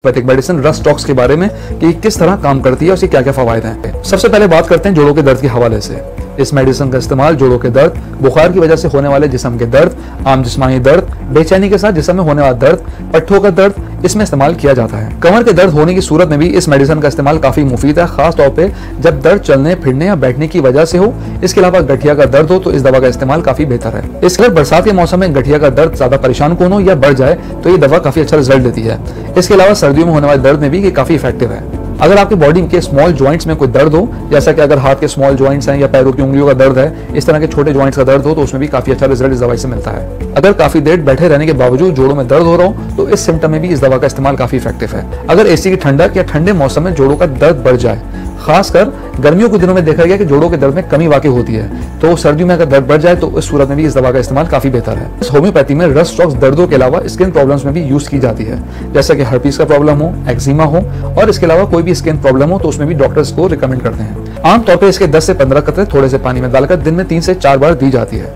Allopathic medicine rust talks के बारे में कि किस तरह काम करती है और उसके क्या क्या फायदे हैं। सबसे पहले बात करते हैं जोड़ों के दर्द के हवाले से। इस मेडिसिन का इस्तेमाल जोड़ों के दर्द, बुखार की वजह से होने वाले जिस्म के दर्द, आम जिस्मानी दर्द, बेचैनी के साथ जिस्म में होने वाला दर्द, पट्ठों का दर्द, इसमें इस्तेमाल किया जाता है। कमर के दर्द होने की सूरत में भी इस मेडिसिन का इस्तेमाल काफी मुफीद है, खास तौर पे जब दर्द चलने फिरने या बैठने की वजह से हो। इसके अलावा गठिया का दर्द हो तो इस दवा का इस्तेमाल काफी बेहतर है। इसके अलावा बरसात के मौसम में गठिया का दर्द ज्यादा परेशान कौन हो या बढ़ जाए तो ये दवा काफी अच्छा रिजल्ट देती है। इसके अलावा सर्दियों में होने वाले दर्द में भी ये काफी इफेक्टिव है। अगर आपकी बॉडी के स्मॉल जॉइंट्स में कोई दर्द हो, जैसा कि अगर हाथ के स्मॉल जॉइंट्स हैं या पैरों की उंगलियों का दर्द है, इस तरह के छोटे जॉइंट्स का दर्द हो तो उसमें भी काफी अच्छा रिजल्ट इस दवाई से मिलता है। अगर काफी देर बैठे रहने के बावजूद जोड़ों में दर्द हो रहा हो तो इस सिम्टम में भी इस दवा का इस्तेमाल काफी इफेक्टिव है। अगर एसी की ठंडक या ठंडे मौसम में जोड़ों का दर्द बढ़ जाए, खासकर गर्मियों के दिनों में देखा गया कि जोड़ों के दर्द में कमी वाकई होती है, तो सर्दियों में अगर दर्द बढ़ जाए तो इस सूरत में भी इस दवा का इस्तेमाल काफी बेहतर है। इस होम्योपैथी में रस्ट टॉक्स दर्दों के अलावा स्किन प्रॉब्लम्स में भी यूज की जाती है, जैसे कि हर्पीस का प्रॉब्लम हो, एक्जिमा हो और इसके अलावा कोई भी स्किन प्रॉब्लम हो तो उसमें भी डॉक्टर्स को रिकमेंड करते हैं। आमतौर पर इसके 10 से 15 कतरे थोड़े से पानी में डालकर दिन में 3 से 4 बार दी जाती है।